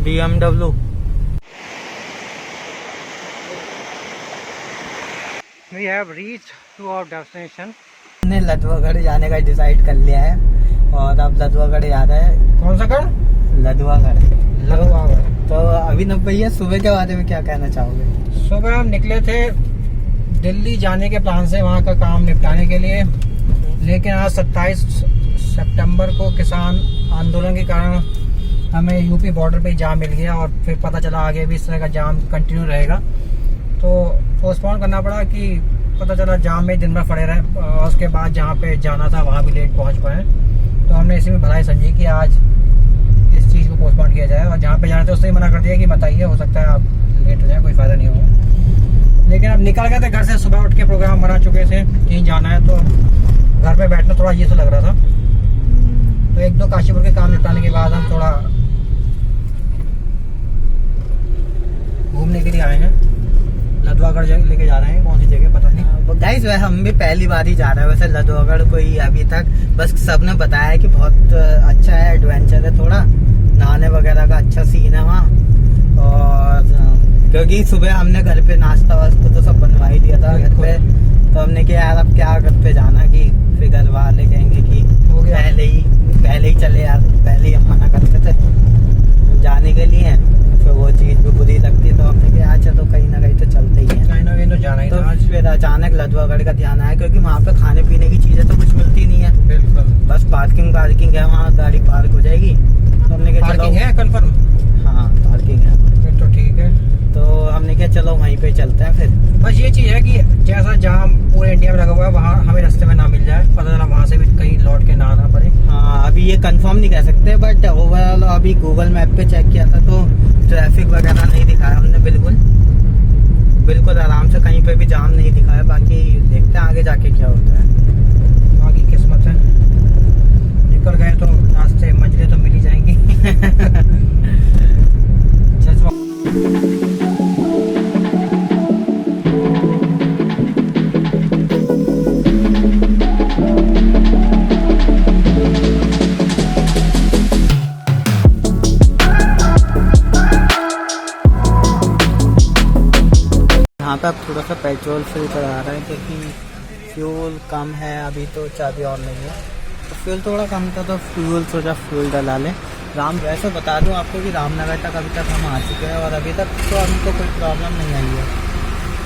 BMW। We have reached to our destination। हमने लदवागढ़ जाने का डिसाइड कर लिया है और अब लदवागढ़ जा रहे हैं। कौन सा गढ़? लदवागढ़। लदवागढ़। तो अभिनव भैया सुबह के बारे में क्या कहना चाहोगे? सुबह हम निकले थे दिल्ली जाने के प्लान से, वहाँ का काम निपटाने के लिए, लेकिन आज 27 सितंबर को किसान आंदोलन के कारण हमें यूपी बॉर्डर पे जाम मिल गया और फिर पता चला आगे भी इस तरह का जाम कंटिन्यू रहेगा, तो पोस्टपोन करना पड़ा। कि पता चला जाम में दिन भर खड़े रहे और उसके बाद जहाँ पे जाना था वहाँ भी लेट पहुँच पाए। तो हमने इसी में भलाई समझी कि आज इस चीज़ को पोस्टपोन किया जाए, और जहाँ पे जाना था उससे ही मना कर दिया कि बताइए, हो सकता है आप लेट हो जाए, कोई फ़ायदा नहीं होगा। लेकिन अब निकल गए थे घर से, सुबह उठ के प्रोग्राम बना चुके थे कहीं जाना है, तो घर पे बैठना थोड़ा ये तो लग रहा था। तो एक दो काशीपुर के काम निपटाने के बाद हम थोड़ा घूमने के लिए आए हैं। लदवागढ़ लेके जा रहे हैं, कौन सी जगह पता नहीं। गाइस हम भी पहली बार ही जा रहे हैं वैसे लदवागढ़, कोई अभी तक बस सबने बताया कि बहुत अच्छा है, एडवेंचर है, थोड़ा नहाने वगैरह का अच्छा सीन है वहाँ। और क्योंकि सुबह हमने घर पे नाश्ता वास्ता तो सब बनवा ही दिया था घर पे, तो हमने कहा यार अब क्या घर पे जाना, कि फिर घर वाले कहेंगे कि पहले ही चले यार, पहले ही हम मना करते थे जाने के लिए, फिर वो चीज़ भी बुरी लगती है। तो हमने कहा चलो कहीं ना कहीं तो चलते ही हैं, कहीं ना कहीं तो जाना ही तो था। फिर अचानक लदवागढ़ का ध्यान आया, क्योंकि वहाँ पे खाने पीने की चीज़ें तो कुछ मिलती नहीं है, बिल्कुल। बस पार्किंग है, वहाँ गाड़ी पार्क हो जाएगी। तो हमने कहा पार्किंग है कंफर्म? हाँ पार्किंग है, फिर तो ठीक है। तो हमने कहा चलो वहीं पे चलते हैं फिर। बस ये चीज़ है कि जैसा जाम पूरे इंडिया में लगा हुआ है, वहाँ हमें रास्ते में ना मिल जाए, पता चला वहाँ से भी कहीं लौट के ना आना पड़े। हाँ अभी ये कंफर्म नहीं कह सकते, बट ओवरऑल अभी गूगल मैप पे चेक किया था तो ट्रैफिक वगैरह नहीं दिखाया हमने, बिल्कुल आराम से, कहीं पे भी जाम नहीं दिखाया। बाकी देखते हैं आगे जाके क्या होता है, बाकी किस्मत है, निकल गए तो रास्ते मंजिलें तो मिल ही जाएंगी। यहाँ पे अब थोड़ा सा पेट्रोल फिल करा रहे हैं, क्योंकि फ्यूल कम है अभी, तो चाबी और नहीं है, तो फ्यूल थोड़ा कम था, तो फ्यूल डला लें। वैसे बता दूं आपको कि रामनगर तक अभी तक हम आ चुके हैं, और अभी तक तो हमको कोई प्रॉब्लम नहीं आई है।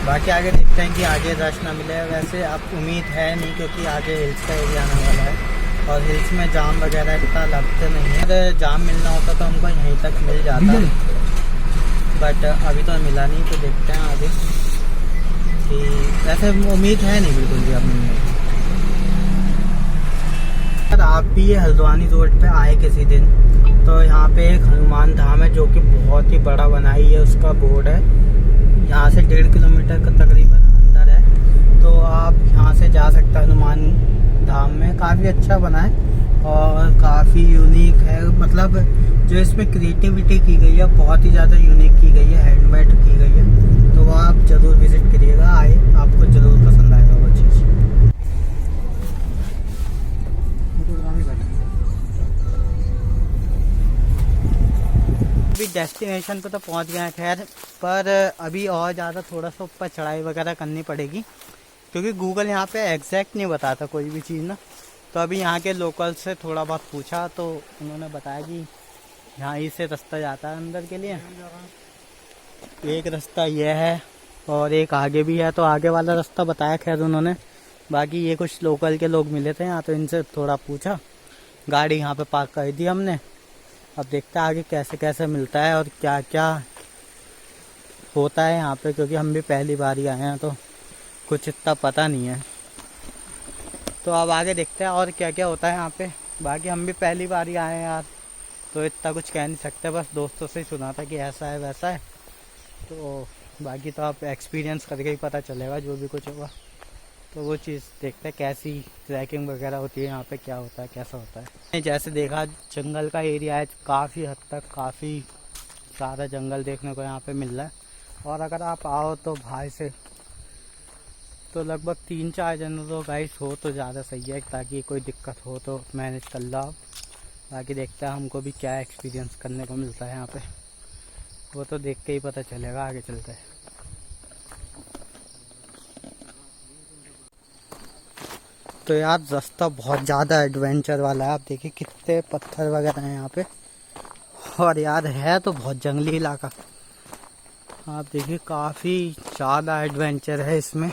बाकी आगे देखते हैं कि आगे रश ना मिले, वैसे आप उम्मीद है नहीं, क्योंकि आगे हिल्स का एरिया आने वाला है, और हिल्स में जाम वगैरह इतना लगते नहीं है। अगर जाम मिलना होता तो हमको यहीं तक मिल जाता, बट अभी तो मिला नहीं, तो देखते हैं आगे कि वैसे उम्मीद है नहीं बिल्कुल भी अब मिलने। अगर आप भी ये हल्द्वानी रोड पे आए किसी दिन, तो यहाँ पे एक हनुमान धाम है जो कि बहुत ही बड़ा बनाई है, उसका बोर्ड है, यहाँ से 1.5 किलोमीटर का तकरीबन अंदर है, तो आप यहाँ से जा सकते हैं हनुमान धाम में। काफ़ी अच्छा बना है और काफ़ी यूनिक है, मतलब जो इसमें क्रिएटिविटी की गई है बहुत ही ज़्यादा यूनिक की गई है, हैंडमेड की गई है, तो वो आप ज़रूर विज़िट करिएगा, आए आपको ज़रूर पसंद आएगा वो चीज़। अभी डेस्टिनेशन पे तो पहुंच गए हैं खैर, पर अभी और ज़्यादा थोड़ा सा ऊपर चढ़ाई वगैरह करनी पड़ेगी, क्योंकि गूगल यहाँ पे एग्जैक्ट नहीं बताता कोई भी चीज़ ना। तो अभी यहाँ के लोकल से थोड़ा बहुत पूछा, तो उन्होंने बताया कि यहाँ ही से रास्ता जाता है अंदर के लिए, एक रास्ता ये है और एक आगे भी है, तो आगे वाला रास्ता बताया खैर उन्होंने। बाकी ये कुछ लोकल के लोग मिले थे यहाँ, तो इनसे थोड़ा पूछा, गाड़ी यहाँ पे पार्क कर दी हमने। अब देखते हैं आगे कैसे कैसे मिलता है और क्या क्या होता है यहाँ पे, क्योंकि हम भी पहली बार ही आए हैं, तो कुछ इतना पता नहीं है। तो अब आगे देखते हैं और क्या क्या होता है यहाँ पे। बाकी हम भी पहली बार ही आए हैं यार, तो इतना कुछ कह नहीं सकते, बस दोस्तों से ही सुना था कि ऐसा है वैसा है, तो बाकी तो आप एक्सपीरियंस करके ही पता चलेगा जो भी कुछ होगा। तो वो चीज़ देखते हैं कैसी ट्रैकिंग वगैरह होती है यहाँ पे, क्या होता है कैसा होता है। जैसे देखा जंगल का एरिया है, काफ़ी हद तक काफ़ी सारा जंगल देखने को यहाँ पे मिल रहा है, और अगर आप आओ तो भाई से तो लगभग 3-4 जन तो गाइस हो तो ज़्यादा सही है, ताकि कोई दिक्कत हो तो मैनेज कर लो आप। बाकी देखते हैं हमको भी क्या एक्सपीरियंस करने को मिलता है यहाँ पे। वो तो देख के ही पता चलेगा आगे चलते हैं। तो यार रास्ता बहुत ज़्यादा एडवेंचर वाला है। आप देखिए कितने पत्थर वगैरह हैं यहाँ पे, और यार है तो बहुत जंगली इलाका। आप देखिए काफ़ी ज़्यादा एडवेंचर है इसमें।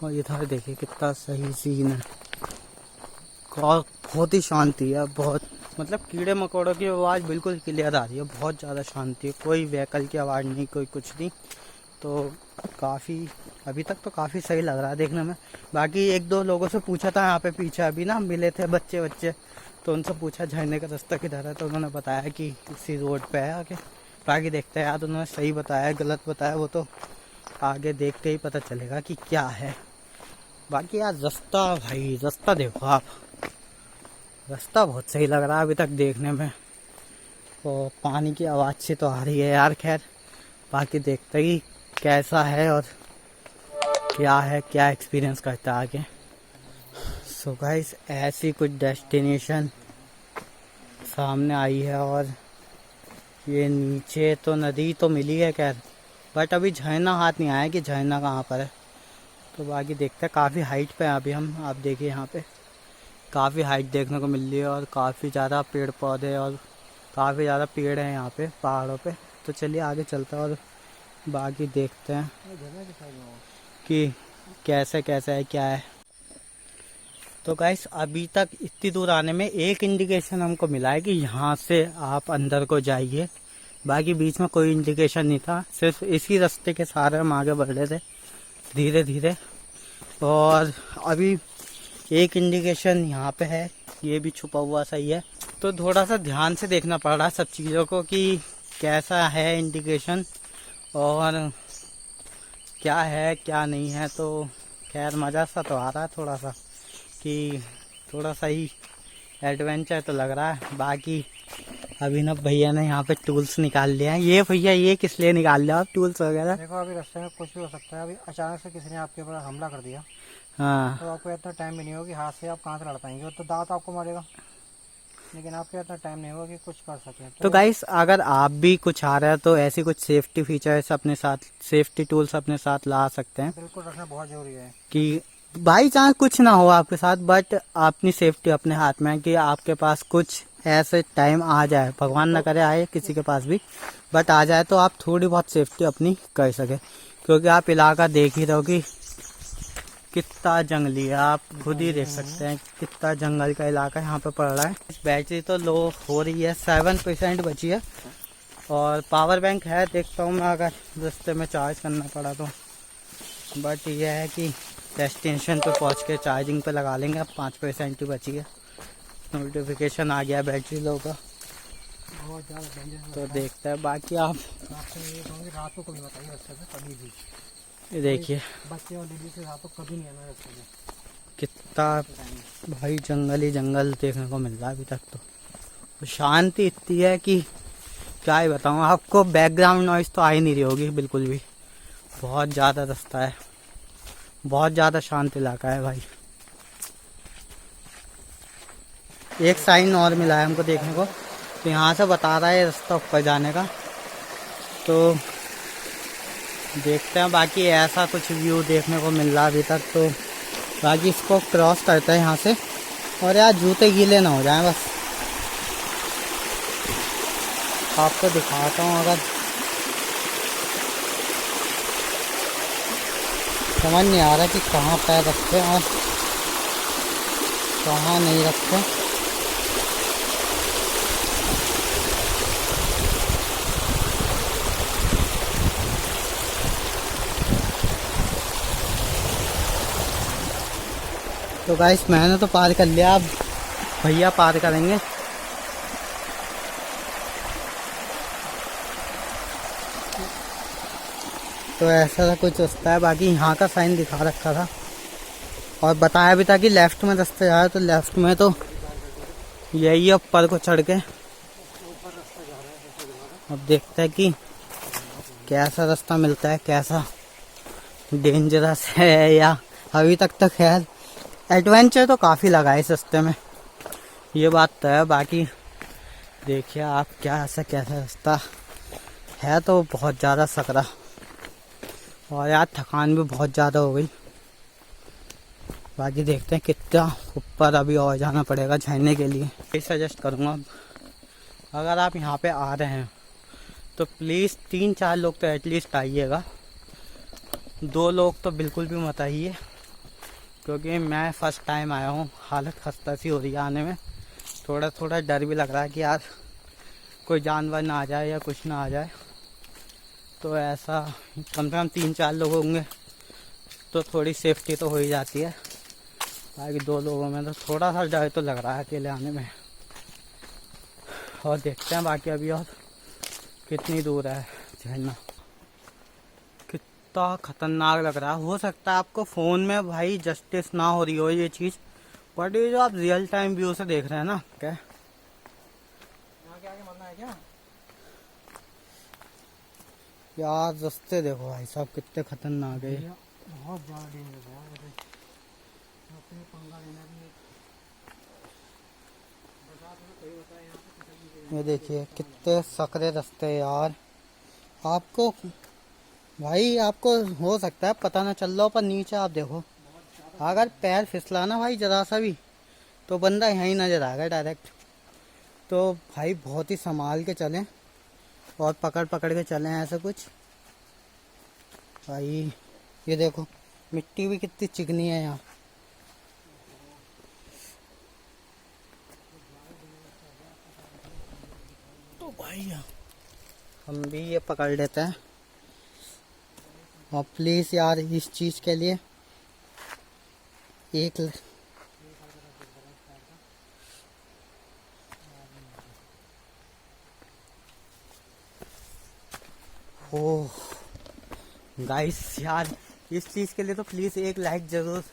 और इधर देखिए कितना सही सीन है, बहुत ही शांति है। बहुत मतलब कीड़े मकोड़ों की आवाज़ बिल्कुल क्लियर आ रही है, बहुत ज़्यादा शांति है, कोई व्हीकल की आवाज़ नहीं, कोई कुछ नहीं। तो काफ़ी अभी तक तो काफ़ी सही लग रहा है देखने में। बाकी एक दो लोगों से पूछा था यहाँ पे पीछे अभी ना मिले थे बच्चे, तो उनसे पूछा झरने का रास्ता किधर है, तो उन्होंने बताया कि इसी रोड पे है आगे। बाकी देखते हैं यार उन्होंने सही बताया गलत बताया वो तो आगे देख के ही पता चलेगा कि क्या है। बाकी यार रास्ता, भाई रास्ता देखो आप, रास्ता बहुत सही लग रहा है अभी तक देखने में। तो पानी की आवाज़ से तो आ रही है यार। खैर बाकी देखते ही कैसा है और क्या है, क्या एक्सपीरियंस करता है आगे। सो गाइस ऐसी कुछ डेस्टिनेशन सामने आई है, और ये नीचे तो नदी तो मिली है खैर, बट अभी झरना हाथ नहीं आया कि झरना कहाँ पर है। तो बाकी देखते हैं, काफ़ी हाइट पे हैं अभी हम। आप देखिए यहाँ पे काफ़ी हाइट देखने को मिल रही है, और काफ़ी ज़्यादा पेड़ पौधे और काफ़ी ज़्यादा पेड़ हैं यहाँ पे पहाड़ों पे। तो चलिए आगे चलते हैं और बाकी देखते हैं कि कैसे कैसे है क्या है। तो गाइस अभी तक इतनी दूर आने में एक इंडिकेशन हमको मिला है कि यहाँ से आप अंदर को जाइए, बाकी बीच में कोई इंडिकेशन नहीं था। सिर्फ इसी रास्ते के सहारे हम आगे बढ़ रहे थे धीरे धीरे, और अभी एक इंडिकेशन यहाँ पे है, ये भी छुपा हुआ सही है। तो थोड़ा सा ध्यान से देखना पड़ रहा है सब चीज़ों को कि कैसा है इंडिकेशन और क्या है क्या नहीं है। तो खैर मज़ा सा तो आ रहा है थोड़ा सा, कि थोड़ा सा ही एडवेंचर तो लग रहा है। बाकी अभिनव भैया ने यहाँ पे टूल्स निकाल लिया है। ये भैया ये किस लिए निकाल लिया आप टूल्स वगैरह? देखो अभी रास्ते में कुछ भी हो सकता है। अभी अचानक से किसी ने आपके ऊपर हमला कर दिया, हाँ, तो आपको इतना टाइम भी नहीं होगा कि हाथ से आप कहाँ से लड़ पाएंगे, तो दांत आपको मारेगा, लेकिन आपके इतना टाइम नहीं होगा कि कुछ कर सकें। तो गाइस अगर आप भी कुछ आ रहा है तो ऐसी कुछ सेफ्टी फीचर्स अपने साथ, सेफ्टी टूल्स अपने साथ ला सकते हैं, बिल्कुल रखना बहुत जरूरी है कि बाई चांस कुछ ना हो आपके साथ, बट अपनी सेफ्टी अपने हाथ में है कि आपके पास कुछ ऐसे टाइम आ जाए, भगवान ना करे आए किसी के पास भी, बट आ जाए तो आप थोड़ी बहुत सेफ्टी अपनी कर सके। क्योंकि आप इलाका देख ही रहो कि कितना जंगली है, आप खुद ही देख सकते हैं कितना जंगल का इलाका यहाँ पे पड़ रहा है। बैटरी तो लो हो रही है, 7% बची है, और पावर बैंक है, देखता हूँ मैं अगर रास्ते में चार्ज करना पड़ा तो। बट ये है कि डेस्टिनेशन पे पहुँच के चार्जिंग पे लगा लेंगे। अब 5% ही बची है। नोटिफिकेशन आ गया बैटरी लो का, बहुत ज़्यादा डेंजर। तो देखते हैं। बाकी आप रात को कभी बताइए रास्ते में कभी भी, ये देखिए बच्चे और लेडीज के साथ तो कभी नहीं आना रास्ते में। कितना भाई जंगल ही जंगल देखने को मिल रहा है अभी तक। तो शांति इतनी है कि क्या ही बताऊँ आपको, बैकग्राउंड नॉइज तो आ ही नहीं रही होगी बिल्कुल भी। बहुत ज़्यादा रास्ता है, बहुत ज़्यादा शांत इलाका है भाई। एक साइन और मिला है हमको देखने को, तो यहाँ से बता रहा है रास्ता ऊपर जाने का, तो देखते हैं। बाकी ऐसा कुछ व्यू देखने को मिल रहा है अभी तक। तो बाकी इसको क्रॉस करते हैं यहाँ से, और यार जूते गीले ना हो जाएं बस। आपको दिखाता हूँ, अगर समझ नहीं आ रहा कि कहाँ पैर रखें और कहाँ नहीं रखें। तो गाइस मैंने तो पार कर लिया, अब भैया पार करेंगे। तो ऐसा कुछ रास्ता है। बाकी यहाँ का साइन दिखा रखा था और बताया भी था कि लेफ्ट में रास्ता जा रहा है, तो लेफ्ट में तो यही है ऊपर को चढ़ के। अब देखते हैं कि कैसा रास्ता मिलता है, कैसा डेंजरस है या अभी तक तो खैर एडवेंचर तो काफ़ी लगा है इस रास्ते में, ये बात तो है। बाकी देखिए आप क्या ऐसा कैसा रास्ता है तो बहुत ज़्यादा सकरा, और यार थकान भी बहुत ज़्यादा हो गई। बाकी देखते हैं कितना ऊपर अभी और जाना पड़ेगा झरने के लिए। ये सजेस्ट करूँगा अगर आप यहाँ पे आ रहे हैं तो प्लीज़ 3-4 लोग तो एटलीस्ट आइएगा, 2 लोग तो बिल्कुल भी मत आइए, क्योंकि मैं फर्स्ट टाइम आया हूँ। हालत खस्ता सी हो रही है आने में, थोड़ा थोड़ा डर भी लग रहा है कि यार कोई जानवर ना आ जाए या कुछ ना आ जाए। तो ऐसा कम से कम 3-4 लोग होंगे तो थोड़ी सेफ्टी तो हो ही जाती है। बाकी 2 लोगों में तो थोड़ा सा डर तो लग रहा है अकेले आने में। और देखते हैं बाकी अभी और कितनी दूर है झरना। कितना खतरनाक लग रहा है। हो सकता है आपको फ़ोन में भाई जस्टिस ना हो रही हो ये चीज़, बट ये जो आप रियल टाइम व्यू से देख रहे हैं ना, क्या यहाँ के आगे मरना है क्या? यार रास्ते देखो भाई साहब कितने खतरनाक है। बहुत ज़्यादा डेंजर है यार, अपने पंगा लेना भी। ये देखिए कितने सकरे रास्ते यार। आपको भाई आपको हो सकता है पता ना चल रहा हो, पर नीचे आप देखो, अगर पैर फिसला ना भाई जरा सा भी तो बंदा यहीं नजर आएगा डायरेक्ट। तो भाई बहुत ही संभाल के चलें और पकड़ पकड़ के चलें, ऐसा कुछ। भाई ये देखो मिट्टी भी कितनी चिकनी है यहाँ। तो भाई हम भी ये पकड़ लेते हैं। और प्लीज़ यार इस चीज़ के लिए एक ओह गाइस यार इस चीज़ के लिए तो प्लीज़ एक लाइक ज़रूर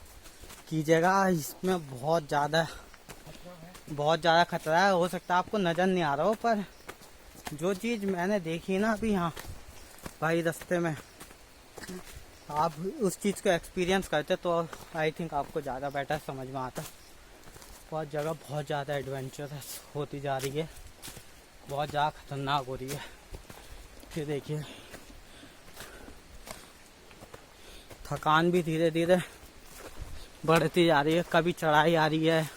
कीजिएगा। इसमें बहुत ज़्यादा खतरा है। हो सकता है आपको नज़र नहीं आ रहा हो, पर जो चीज़ मैंने देखी ना अभी यहाँ भाई रास्ते में, आप उस चीज़ को एक्सपीरियंस करते तो आई थिंक आपको ज़्यादा बेटर समझ में आता। बहुत जगह बहुत ज़्यादा एडवेंचरस होती जा रही है, बहुत ज़्यादा खतरनाक हो रही है। फिर देखिए थकान भी धीरे धीरे बढ़ती जा रही है। कभी चढ़ाई आ रही है,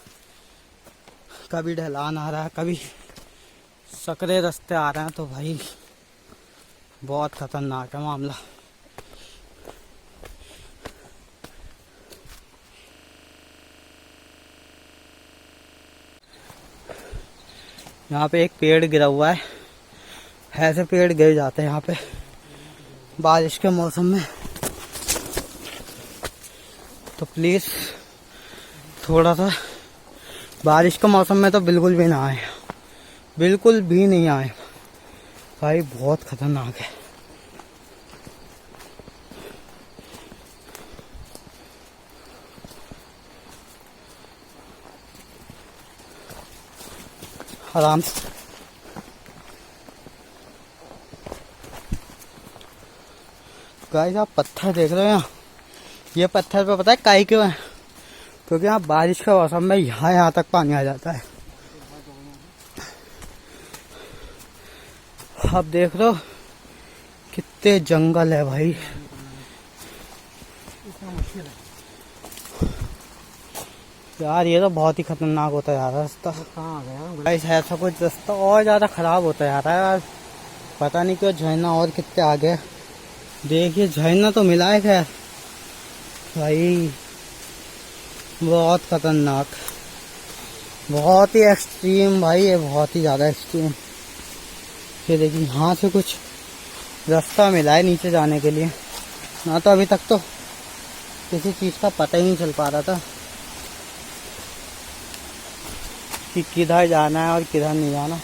कभी ढलान आ रहा है, कभी सकरे रास्ते आ रहे हैं। तो भाई बहुत खतरनाक है मामला। यहाँ पे एक पेड़ गिरा हुआ है। ऐसे पेड़ गिर जाते हैं यहाँ पे बारिश के मौसम में। तो प्लीज़ थोड़ा सा बारिश के मौसम में तो बिल्कुल भी ना आए, बिल्कुल भी नहीं आए भाई, बहुत खतरनाक है। आराम से गाइस आप पत्थर देख रहे हो यहाँ, ये पत्थर पे पता है काहे क्यों है? क्योंकि यहाँ बारिश के मौसम में यहाँ तक पानी आ जाता है। आप देख रहे हो कितने जंगल है भाई। यार ये तो बहुत ही खतरनाक होता जा रहा है रास्ता। कहाँ आ गया गाइस ऐसा कुछ रास्ता और ज़्यादा ख़राब होता जा रहा है यार। पता नहीं क्यों झरना और कितने आगे। देखिए झरना तो मिला है खैर, भाई बहुत खतरनाक, बहुत ही एक्सट्रीम भाई, ये बहुत ही ज़्यादा एक्सट्रीम। ये देखिए यहाँ से कुछ रास्ता मिला है नीचे जाने के लिए, ना तो अभी तक तो किसी चीज़ का पता ही नहीं चल पा रहा था कि किधर जाना है और किधर नहीं जाना।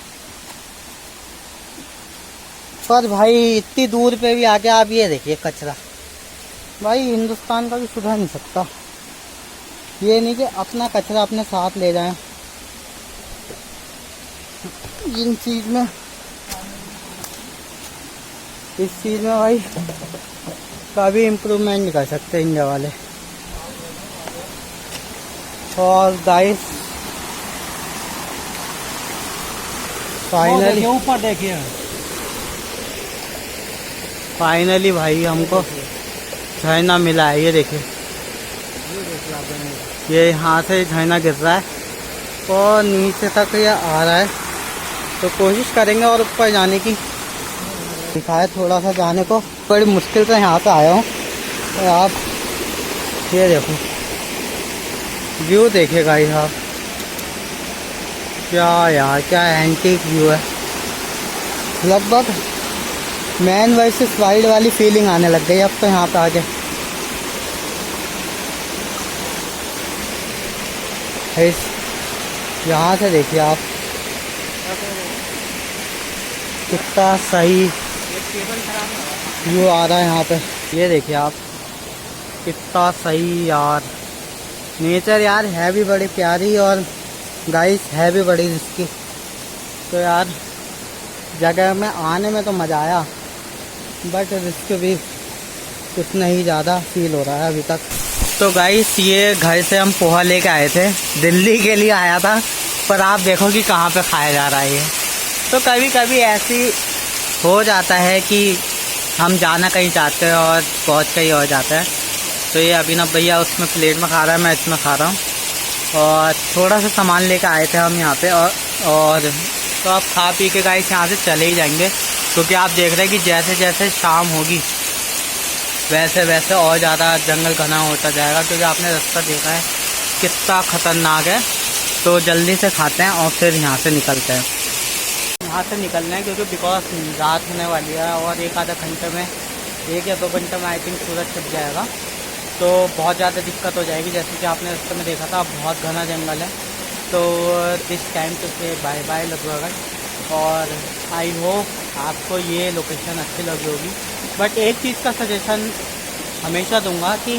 पर भाई इतनी दूर पे भी आके आप ये देखिए कचरा, भाई हिंदुस्तान का भी सुधर नहीं सकता। ये नहीं कि अपना कचरा अपने साथ ले जाएं, इन चीज़ में इस चीज़ में भाई कभी इम्प्रूवमेंट नहीं कर सकते इंडिया वाले। और गाइस फाइनली ऊपर देखिए फाइनली भाई हमको झरना मिला है। ये देखिए, ये यहाँ से झरना गिर रहा है और नीचे तक ये आ रहा है। तो कोशिश करेंगे और ऊपर जाने की। दिखाए थोड़ा सा जाने को, बड़ी मुश्किल से यहाँ पे आया हूँ। तो आप ये देखो, व्यू देखिएगा ये आप, क्या यार, क्या एंटीक व्यू है। लगभग मैन वर्सेस वाइल्ड वाली फीलिंग आने लग गई अब तो यहाँ पे आके। यहाँ से देखिए आप, कितना सही व्यू आ रहा है यहाँ पे। ये देखिए आप, कितना सही यार नेचर यार, है भी बड़ी प्यारी और गाइस है भी बड़ी रिस्की। तो यार जगह में आने में तो मज़ा आया, बट रिस्क भी उतना ही ज़्यादा फील हो रहा है अभी तक। तो गाइस ये घर से हम पोहा लेके आए थे, दिल्ली के लिए आया था, पर आप देखो कि कहाँ पे खाया जा रहा है ये। तो कभी कभी ऐसी हो जाता है कि हम जाना कहीं चाहते हैं और पहुँच कहीं और जाता है। तो ये अभिनव भैया उसमें प्लेट में खा रहा है, मैं इसमें खा रहा हूँ। और थोड़ा सा सामान लेकर आए थे हम यहाँ पे, और तो आप खा पी के गाइस यहाँ से चले ही जाएंगे, क्योंकि आप देख रहे हैं कि जैसे जैसे शाम होगी वैसे वैसे और ज़्यादा जंगल घना होता जाएगा, क्योंकि आपने रास्ता देखा है कितना ख़तरनाक है। तो जल्दी से खाते हैं और फिर यहाँ से निकलते हैं। यहाँ से निकलना है क्योंकि बिकॉज रात होने वाली है और एक आधा घंटे में, 1 या 2 घंटे में आई थिंक सूरज छिप जाएगा। तो बहुत ज़्यादा दिक्कत हो जाएगी। जैसे कि आपने रास्ते में देखा था, बहुत घना जंगल है। तो दिस टाइम तो से बाय बाय लगभग। और आई होप आपको ये लोकेशन अच्छी लगी होगी। बट एक चीज़ का सजेशन हमेशा दूंगा कि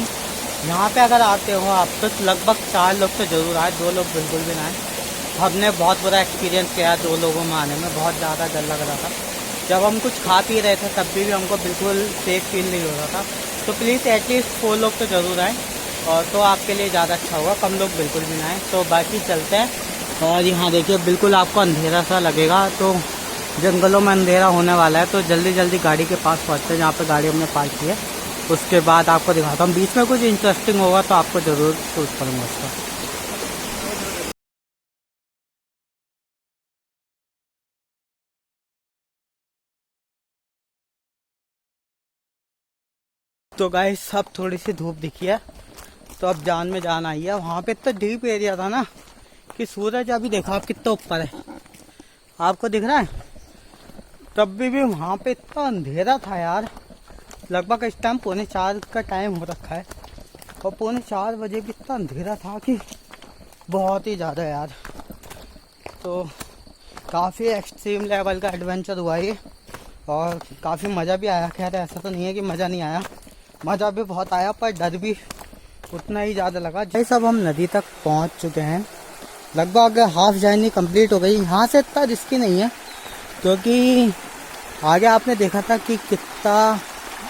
यहाँ पे अगर आते हो आप तो लगभग 4 लोग तो ज़रूर आए, 2 लोग बिल्कुल भी ना आए। हमने बहुत बुरा एक्सपीरियंस किया 2 लोगों में आने में, बहुत ज़्यादा डर लग रहा था। जब हम कुछ खा पी रहे थे तब भी हमको बिल्कुल सेफ फील नहीं हो रहा था। तो प्लीज़ एटलीस्ट 4 लोग तो ज़रूर आए, और तो आपके लिए ज़्यादा अच्छा होगा। कम लोग बिल्कुल भी ना आए। तो बाकी चलते हैं। और यहाँ देखिए बिल्कुल आपको अंधेरा सा लगेगा, तो जंगलों में अंधेरा होने वाला है। तो जल्दी जल्दी गाड़ी के पास पहुँचते हैं जहाँ पे गाड़ी हमने पार्क की है। उसके बाद आपको दिखाता हूँ, बीच में कुछ इंटरेस्टिंग होगा तो आपको ज़रूर शूट करूँगा उसका। तो गाइस अब थोड़ी सी धूप दिखी है, तो अब जान में जान आई है। वहाँ पे इतना डीप एरिया था ना कि सूरज अभी देखो आप कितना ऊपर है, आपको दिख रहा है। तब भी वहाँ पे इतना अंधेरा था यार। लगभग इस टाइम 3:45 का टाइम हो रखा है, और 3:45 बजे भी इतना अंधेरा था कि बहुत ही ज़्यादा यार। तो काफ़ी एक्सट्रीम लेवल का एडवेंचर हुआ ये, और काफ़ी मज़ा भी आया। खैर ऐसा तो नहीं है कि मज़ा नहीं आया, मज़ा भी बहुत आया, पर डर भी उतना ही ज़्यादा लगा। जैसे अब हम नदी तक पहुंच चुके हैं, लगभग हाफ जर्नी कंप्लीट हो गई। यहाँ से इतना रिस्की नहीं है, क्योंकि आगे आपने देखा था कि कितना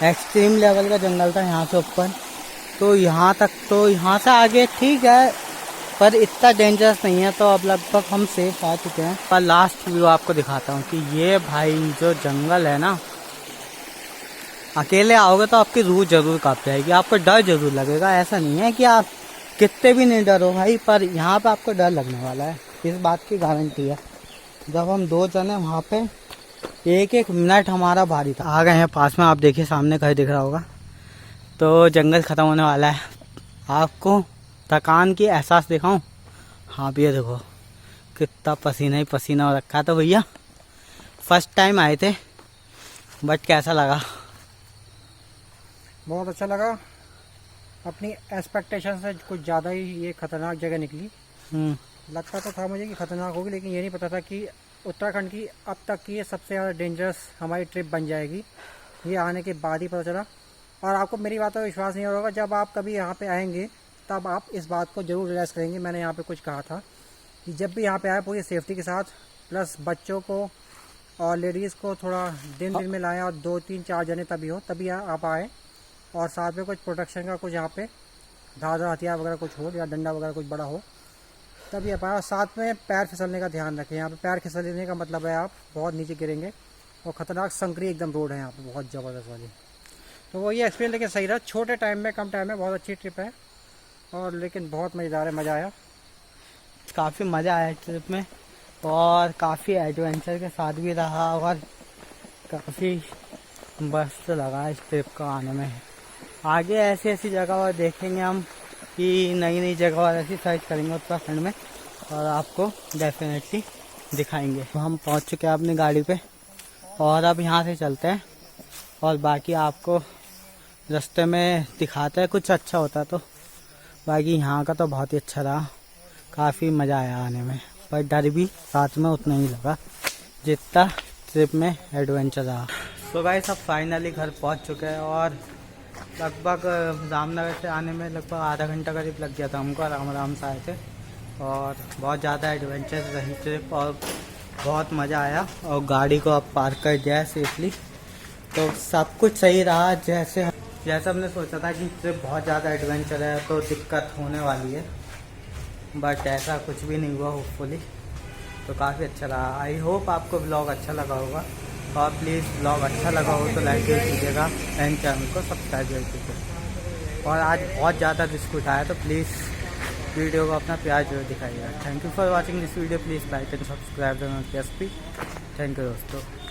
एक्सट्रीम लेवल का जंगल था यहाँ से ऊपर। तो यहाँ तक, तो यहाँ से आगे ठीक है, पर इतना डेंजरस नहीं है। तो अब लगभग हम सेफ आ चुके हैं। पर लास्ट व्यू आपको दिखाता हूँ कि ये भाई जो जंगल है ना, अकेले आओगे तो आपकी रूह जरूर कांप जाएगी, आपको डर जरूर लगेगा। ऐसा नहीं है कि आप कितने भी नहीं डरो भाई, पर यहाँ पे आपको डर लगने वाला है, इस बात की गारंटी है। जब हम 2 जने वहाँ पे 1-1 मिनट हमारा भारी था। आ गए हैं पास में, आप देखिए सामने घर दिख रहा होगा। तो जंगल ख़त्म होने वाला है। आपको थकान की एहसास दिखाऊं? हाँ भैया देखो कितना पसीना ही पसीना हो रखा। तो भैया फर्स्ट टाइम आए थे, बट कैसा लगा? बहुत अच्छा लगा। अपनी एक्सपेक्टेशन से कुछ ज़्यादा ही ये खतरनाक जगह निकली। लगता तो था मुझे कि खतरनाक होगी, लेकिन ये नहीं पता था कि उत्तराखंड की अब तक की ये सबसे ज़्यादा डेंजरस हमारी ट्रिप बन जाएगी। ये आने के बाद ही पता चला। और आपको मेरी बातों पर विश्वास नहीं होगा, जब आप कभी यहाँ पे आएंगे तब आप इस बात को ज़रूर रियलाइज़ करेंगे। मैंने यहाँ पे कुछ कहा था कि जब भी यहाँ पे आए पूरी सेफ्टी के साथ, प्लस बच्चों को और लेडीज़ को थोड़ा दिन में लाएं, और 2-3-4 जने तभी हो, तभी आप आए। और साथ में कुछ प्रोटेक्शन का कुछ यहाँ पे धार हथियार वगैरह कुछ हो, या डंडा वगैरह कुछ बड़ा हो, तभी आप आए। और साथ में पैर फिसलने का ध्यान रखें। यहाँ पे पैर फिसलने का मतलब है आप बहुत नीचे गिरेंगे। और ख़तरनाक संकरी एकदम रोड है यहाँ पे, बहुत ज़बरदस्त वाली। तो वो ये एक्सपीरियंस लेकिन सही रहा, छोटे टाइम में, कम टाइम में बहुत अच्छी ट्रिप है, और लेकिन बहुत मज़ेदार है, मज़ा आया। काफ़ी मज़ा आया ट्रिप में, और काफ़ी एडवेंचर के साथ भी रहा, और काफ़ी मस्त लगा इस ट्रिप को आने में। आगे ऐसी ऐसी जगह और देखेंगे हम, कि नई नई जगह और ऐसी सर्च करेंगे उत्तराखंड में, और आपको डेफिनेटली दिखाएंगे। तो हम पहुंच चुके हैं अपनी गाड़ी पे, और अब यहाँ से चलते हैं, और बाकी आपको रास्ते में दिखाते हैं, कुछ अच्छा होता तो। बाकी यहाँ का तो बहुत ही अच्छा रहा, काफ़ी मज़ा आया आने में, पर डर भी साथ में उतना ही लगा जितना ट्रिप में एडवेंचर रहा। तो गाइस अब फाइनली घर पहुँच चुके हैं, और लगभग रामनगर से आने में लगभग आधा घंटा करीब लग गया था हमको, आराम आराम से आए थे, और बहुत ज़्यादा एडवेंचर रही ट्रिप, और बहुत मज़ा आया। और गाड़ी को अब पार्क कर दिया है सेफली, तो सब कुछ सही रहा जैसे हमने सोचा था कि ट्रिप बहुत ज़्यादा एडवेंचर है तो दिक्कत होने वाली है, बट ऐसा कुछ भी नहीं हुआ होपफुली। तो काफ़ी अच्छा रहा। आई होप आपको ब्लॉग अच्छा लगा होगा, और प्लीज़ ब्लॉग अच्छा लगा हो तो लाइक कर दीजिएगा, एंड चैनल को सब्सक्राइब कर दीजिएगा। और आज बहुत ज़्यादा रिस्क उठाया, तो प्लीज़ वीडियो को अपना प्यार जरूर दिखाइएगा। Thank you for watching this video, please like and subscribe the notification. Thank you दोस्तों।